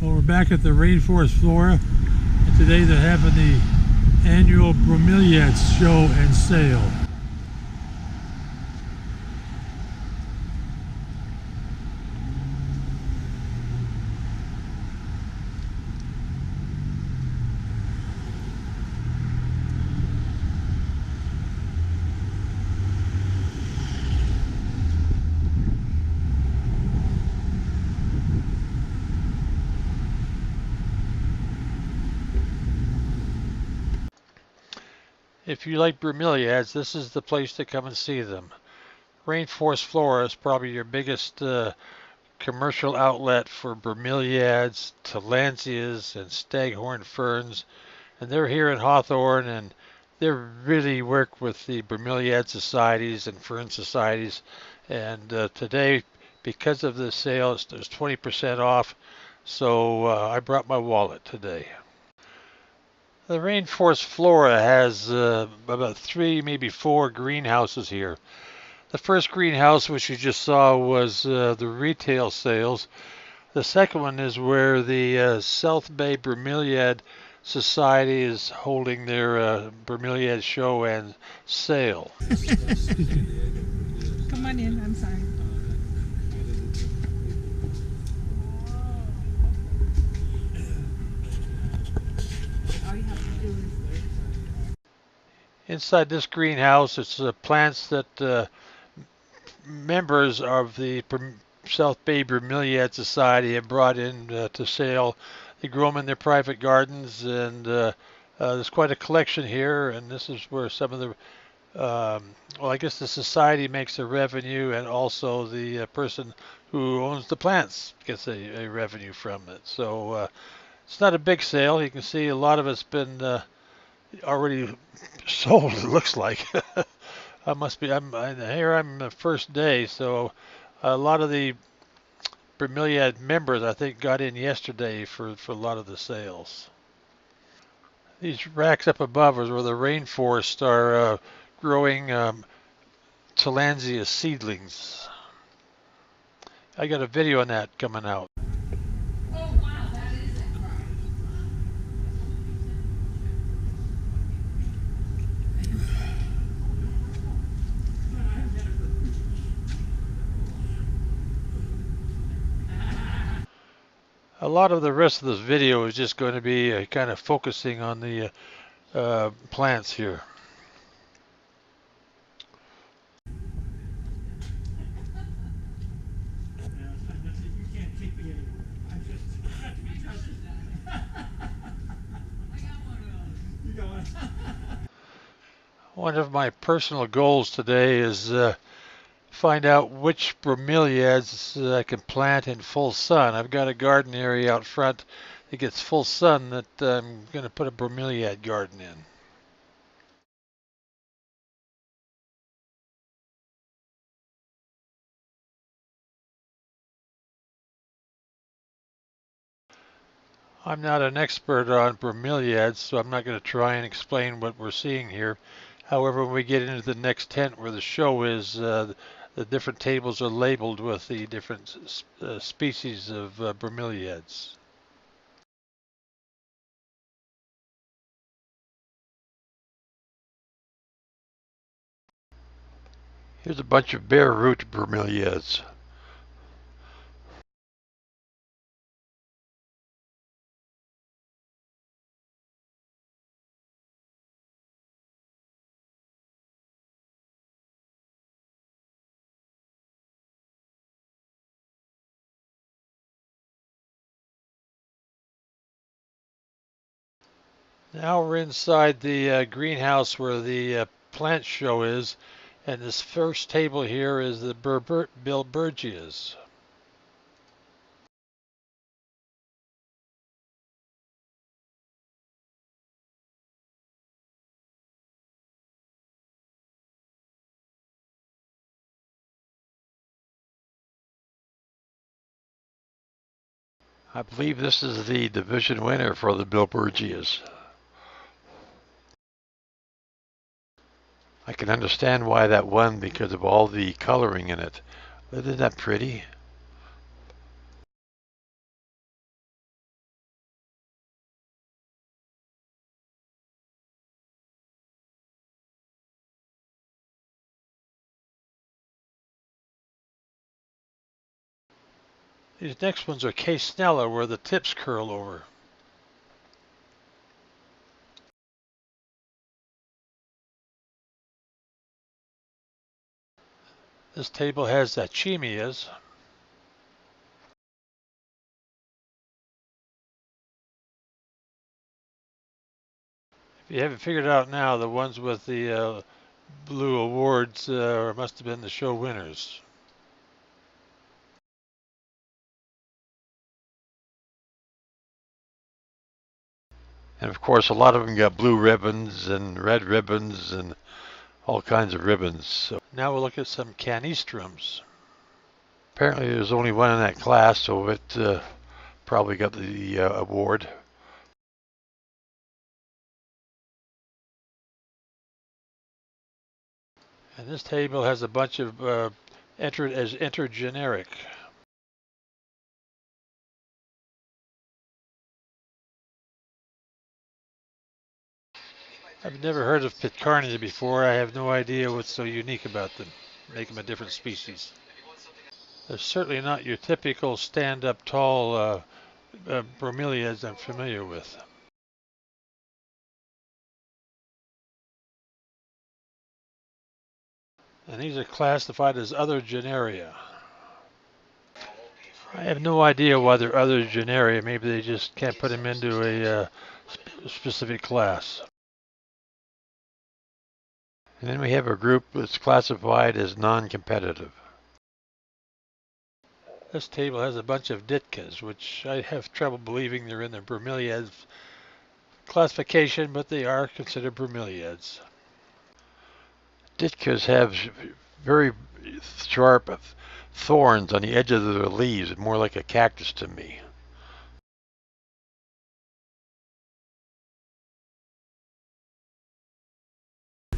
Well, we're back at the Rainforest Flora, and today they're having the annual Bromeliads show and sale. If you like bromeliads, this is the place to come and see them. Rainforest Flora is probably your biggest commercial outlet for bromeliads, tillandsias, and staghorn ferns. And they're here in Hawthorne, and they really work with the bromeliad societies and fern societies. And today, because of the sale, there's 20% off. So I brought my wallet today. The Rainforest Flora has about 3, maybe 4 greenhouses here. The first greenhouse, which you just saw, was the retail sales. The second one is where the South Bay Bromeliad Society is holding their Bromeliad show and sale. Come on in, I'm sorry. All you have to do is... Inside this greenhouse, it's plants that members of the South Bay Bromeliad Society have brought in to sale. They grow them in their private gardens, and there's quite a collection here. And this is where some of the well, I guess the society makes a revenue, and also the person who owns the plants gets a revenue from it. So it's not a big sale. You can see a lot of it's been already sold, it looks like. I'm the first day, so a lot of the Bromeliad members, I think, got in yesterday for a lot of the sales. These racks up above is where the rainforests are growing tillandsias seedlings. I got a video on that coming out. A lot of the rest of this video is just going to be kind of focusing on the plants here. One of my personal goals today is find out which bromeliads I can plant in full sun. I've got a garden area out front that gets full sun that I'm going to put a bromeliad garden in. I'm not an expert on bromeliads, so I'm not going to try and explain what we're seeing here. However, when we get into the next tent where the show is, the different tables are labeled with the different species of bromeliads. Here's a bunch of bare root bromeliads. Now we're inside the greenhouse where the plant show is, and this first table here is the bilbergias. I believe this is the division winner for the bilbergias. I can understand why that won because of all the coloring in it. Isn't that pretty? These next ones are Castanella, where the tips curl over. This table has dyckias. If you haven't figured it out now, the ones with the blue awards must have been the show winners. And of course, a lot of them got blue ribbons and red ribbons and all kinds of ribbons. So now we'll look at some canistrums. Apparently there's only one in that class, so it probably got the award. And this table has a bunch of entered as intergeneric. I've never heard of Pitcairnea before. I have no idea what's so unique about them, make them a different species. They're certainly not your typical stand-up tall bromeliads I'm familiar with. And these are classified as other genera. I have no idea why they're other genera. Maybe they just can't put them into a specific class. And then we have a group that's classified as non-competitive. This table has a bunch of dyckias, which I have trouble believing they're in the Bromeliads classification, but they are considered Bromeliads. Dyckias have very sharp thorns on the edge of their leaves, more like a cactus to me.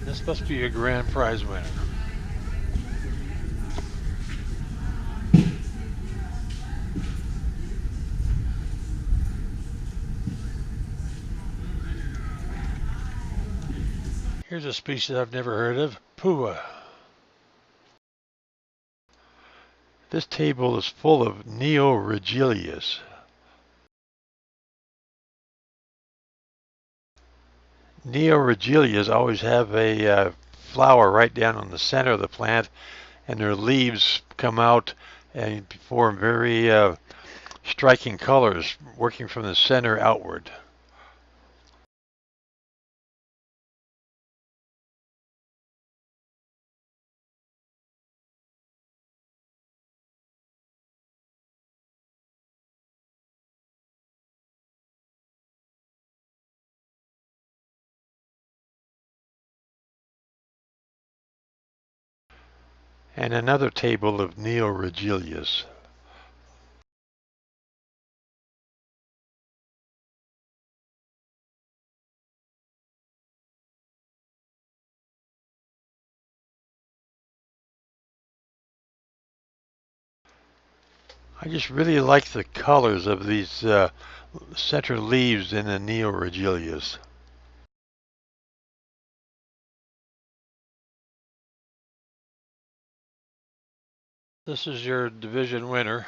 This must be a grand prize winner. Here's a species I've never heard of, Pua. This table is full of neoregilias. Neoregilias always have a flower right down on the center of the plant, and their leaves come out and form very striking colors, working from the center outward. And another table of neoregilias. I just really like the colors of these center leaves in the neoregilias. This is your division winner.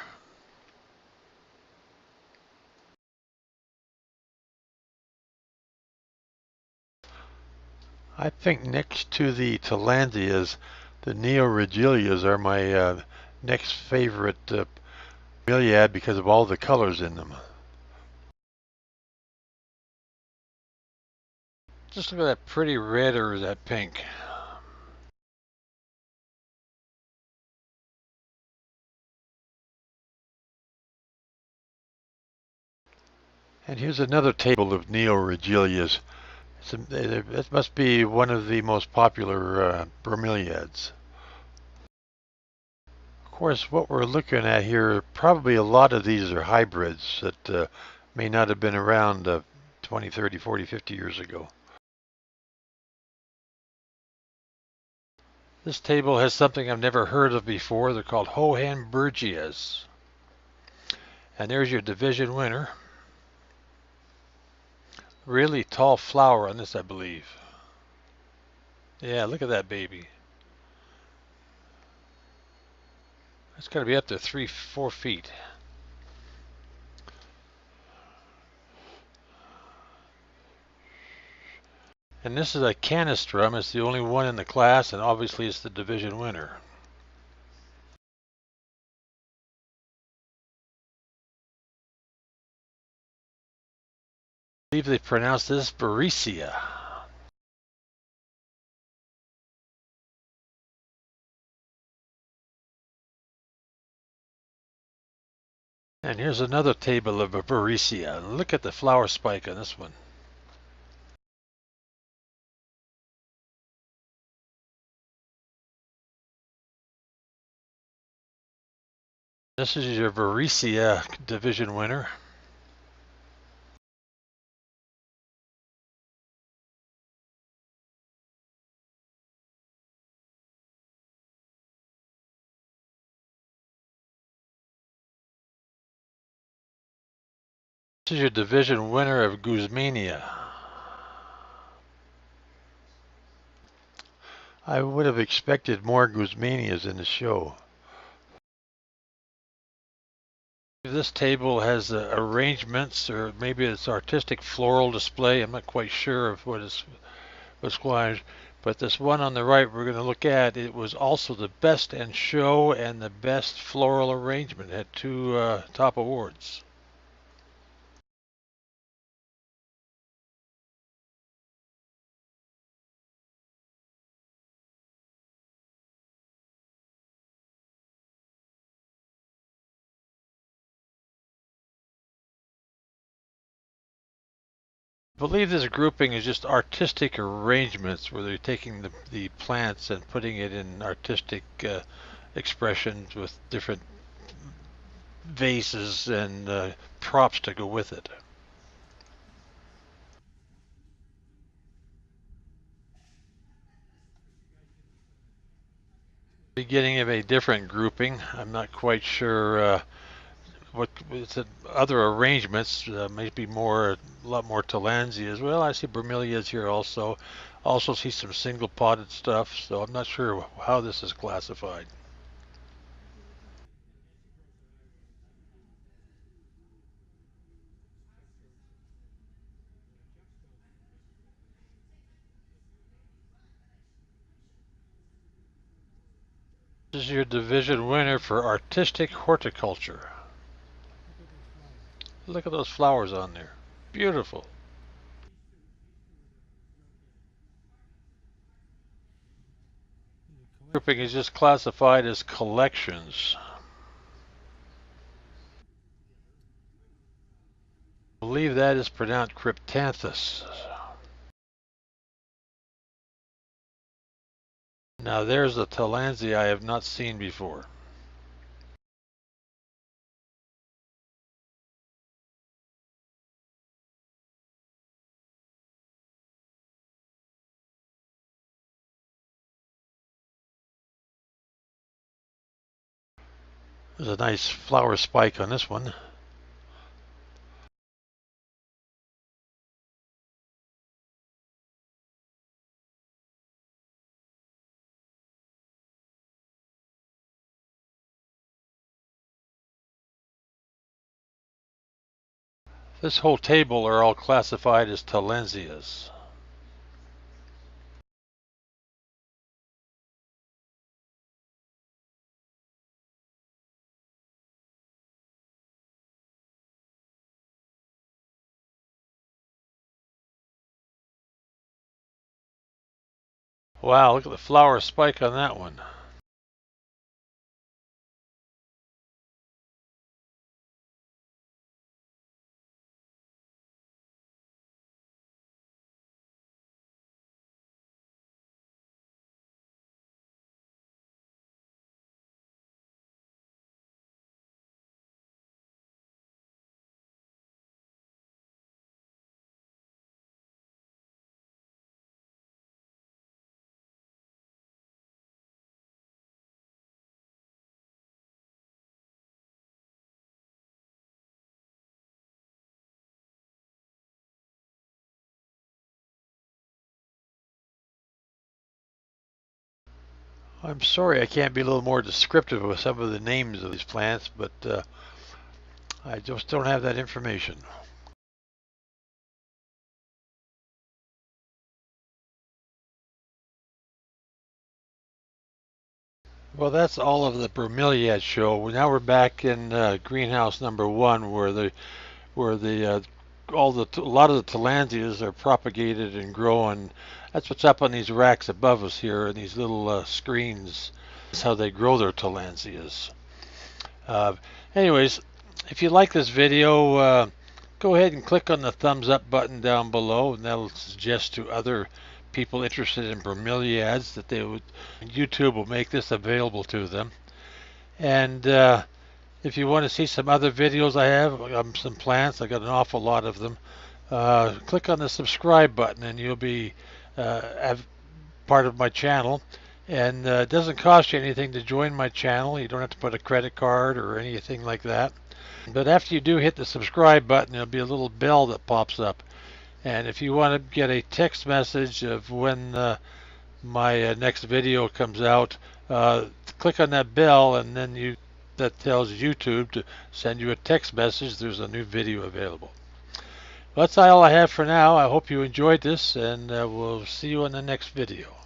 I think next to the tillandsias, the neoregilias are my next favorite bromeliad because of all the colors in them. Just look at that pretty red or that pink. And here's another table of neoregilias. It must be one of the most popular bromeliads. Of course, what we're looking at here, probably a lot of these are hybrids that may not have been around 20, 30, 40, 50 years ago. This table has something I've never heard of before. They're called Hawthorne. And there's your division winner. Really tall flower on this, I believe. Yeah, look at that baby. It's got to be up to 3, 4 feet. And this is a canistrum. It's the only one in the class, and obviously it's the division winner. I believe they pronounce this Varicea. And here's another table of a Varicea. Look at the flower spike on this one. This is your Varicea division winner. This is your division winner of Guzmania. I would have expected more Guzmanias in the show. This table has arrangements, or maybe it's artistic floral display. I'm not quite sure of what's going on. But this one on the right we're going to look at, it was also the best in show and the best floral arrangement. It had two top awards. I believe this grouping is just artistic arrangements where they're taking the plants and putting it in artistic expressions with different vases and props to go with it. Beginning of a different grouping. I'm not quite sure what it's other arrangements. Maybe more, a lot more tillandsias. Well, I see bromeliads here also. Also see some single potted stuff. So I'm not sure how this is classified. This is your division winner for artistic horticulture. Look at those flowers on there. Beautiful. Grouping is just classified as collections. I believe that is pronounced cryptanthus. Now there's a tillandsia I have not seen before. There's a nice flower spike on this one. This whole table are all classified as tillandsias. Wow, look at the flower spike on that one. I'm sorry I can't be a little more descriptive with some of the names of these plants, but I just don't have that information. Well, that's all of the Bromeliad show. Now we're back in greenhouse number one, where the a lot of the tillandsias are propagated and growing. That's what's up on these racks above us here, and these little screens. That's how they grow their tillandsias. Uh, Anyways, if you like this video, go ahead and click on the thumbs up button down below, and that'll suggest to other people interested in bromeliads that YouTube will make this available to them. And if you want to see some other videos I have, some plants, I got an awful lot of them. Click on the subscribe button, and you'll be part of my channel. And it doesn't cost you anything to join my channel. You don't have to put a credit card or anything like that. But after you do hit the subscribe button, there'll be a little bell that pops up. And if you want to get a text message of when my next video comes out, click on that bell, and then that tells YouTube to send you a text message. There's a new video available. Well, that's all I have for now. I hope you enjoyed this, and we'll see you in the next video.